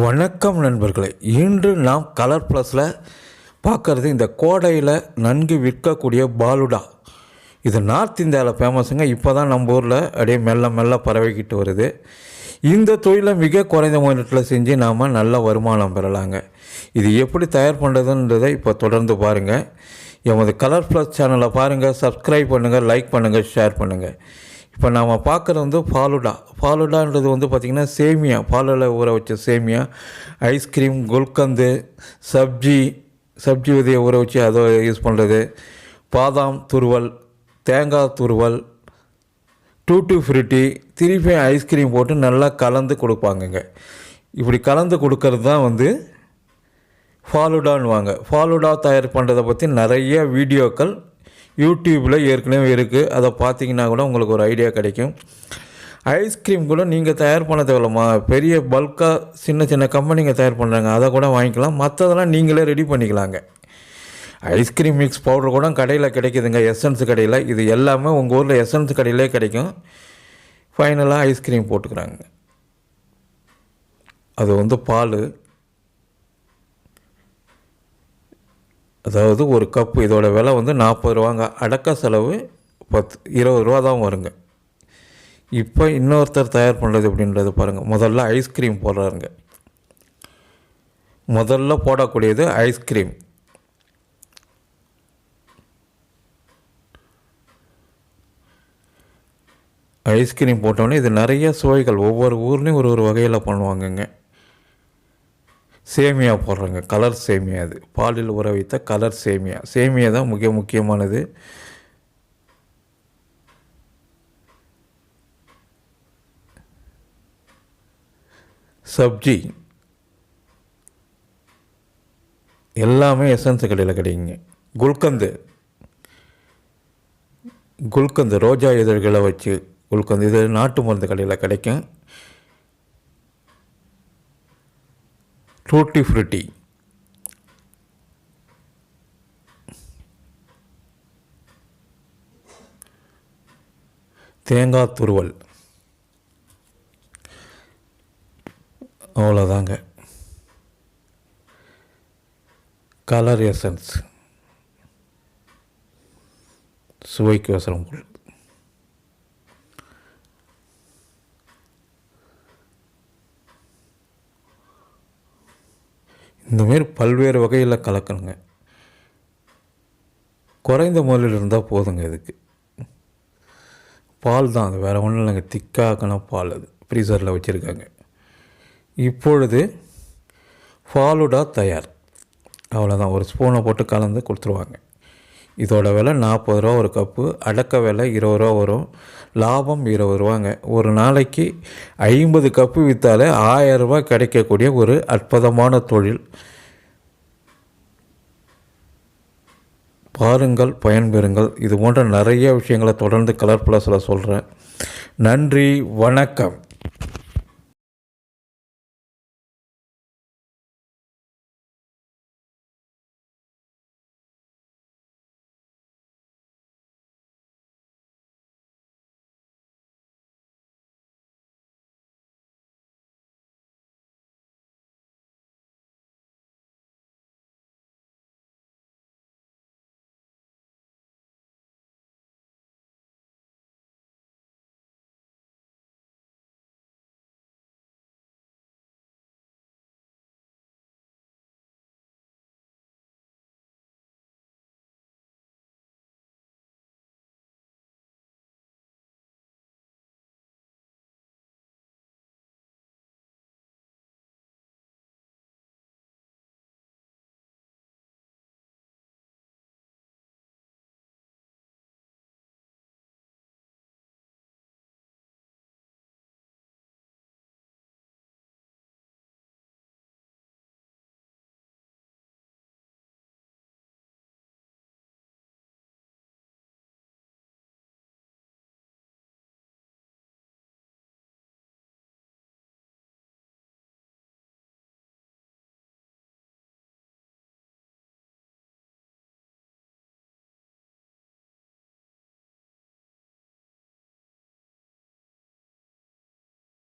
வணக்கம் நண்பர்களே. இன்று நாம் கலர் ப்ளஸில் பார்க்குறது இந்த கோடையில் நன்கு விற்கக்கூடிய பாலுடா. இது நார்த் இந்தியாவில் ஃபேமஸுங்க. இப்போ தான் நம்ம ஊரில் அப்படியே மெல்ல மெல்ல பரவிக்கிட்டு வருது. இந்த தொழிலை மிக குறைந்த முதலீட்டில் செஞ்சு நாம் நல்ல வருமானம் பெறலாங்க. இது எப்படி தயார் பண்ணுறதுன்றதை இப்போ தொடர்ந்து பாருங்கள். எமது கலர் ப்ளஸ் சேனலை பாருங்கள், சப்ஸ்கிரைப் பண்ணுங்கள், லைக் பண்ணுங்கள், ஷேர் பண்ணுங்கள். இப்போ நாம் பார்க்குறது ஃபாலுடான்றது பார்த்திங்கன்னா சேமியா, பாலில் ஊற வச்ச சேமியா, ஐஸ்கிரீம், குல்கந்து, சப்ஜி விதையை ஊற வச்சு அதை யூஸ் பண்ணுறது, பாதாம் துருவல், தேங்காய் துருவல், டூட்டி ஃப்ரூட்டி, திருப்பி ஐஸ்கிரீம் போட்டு நல்லா கலந்து கொடுப்பாங்கங்க. இப்படி கலந்து கொடுக்கறது தான் ஃபாலுடான்வாங்க. ஃபாலுடா தயார் பண்ணுறதை பற்றி நிறைய வீடியோக்கள் யூடியூப்பில் ஏற்கனவே இருக்குது. அதை பார்த்தீங்கன்னா கூட உங்களுக்கு ஒரு ஐடியா கிடைக்கும். ஐஸ்கிரீம் கூட நீங்கள் தயார் பண்ண தேவையில்லம்மா, பெரிய பல்காக சின்ன சின்ன கம்பெனிங்க தயார் பண்ணுறாங்க, அதை கூட வாங்கிக்கலாம். மற்றதெல்லாம் நீங்களே ரெடி பண்ணிக்கலாங்க. ஐஸ்கிரீம் மிக்ஸ் பவுடர் கூட கடையில் கிடைக்குதுங்க, எசன்ஸ் கடையில். இது எல்லாமே உங்கள் ஊரில் எசன்ஸ் கடையிலே கிடைக்கும். ஃபைனலாக ஐஸ்கிரீம் போட்டுக்கிறாங்க. அது பால், அதாவது ஒரு கப்பு இதோட விலை 40 ரூபாங்க. அடக்க செலவு 20 ரூபா தான் வருங்க. இப்போ இன்னொருத்தர் தயார் பண்ணுறது அப்படின்றது பாருங்கள். முதல்ல ஐஸ்கிரீம் போடுறாருங்க. முதல்ல போடக்கூடியது ஐஸ்கிரீம். ஐஸ்கிரீம் போட்டோன்னே இது நிறைய சுவைகள், ஒவ்வொரு ஊர்லேயும் ஒரு வகையில் பண்ணுவாங்கங்க. சேமியா போடுறாங்க, கலர் சேமியா. அது பாலில் ஊற வைத்த கலர் சேமியா தான் மிக முக்கியமானது. சப்ஜி எல்லாமே எசன்ஸ் கடையில் கிடைக்குங்க. குல்கந்து ரோஜா இதழ்களை வச்சு குல்கந்து, இது நாட்டு மருந்து கடையில் கிடைக்கும். டூட்டி ஃப்ரூட்டி, தேங்காய் துருவல், அவ்வளோதாங்க. கலர் எசன்ஸ், சுவைக்கு வசரம் பொருள். இந்தமாரி பல்வேறு வகையில் கலக்கணுங்க. குறைந்த முதலில் இருந்தால் போதுங்க. இதுக்கு பால் தான், அது வேறு ஒன்றும் இல்லைங்க. திக்காக்கின பால், அது ஃப்ரீசரில் வச்சுருக்காங்க. இப்பொழுது ஃபாலுடா தயார். அவ்வளோதான். ஒரு ஸ்பூனை போட்டு கலந்து கொடுத்துருவாங்க. இதோட விலை 40 ரூபா ஒரு கப்பு. அடக்க விலை 20 ரூபா வரும். லாபம் 20 ரூபாங்க. ஒரு நாளைக்கு 50 கப்பு விற்றாலே 1000 ரூபா கிடைக்கக்கூடிய ஒரு அற்புதமான தொழில். பாருங்கள், பயன்பெறுங்கள். இது போன்ற நிறைய விஷயங்களை தொடர்ந்து கலர் ப்ளஸில் சொல்கிறேன். நன்றி, வணக்கம்.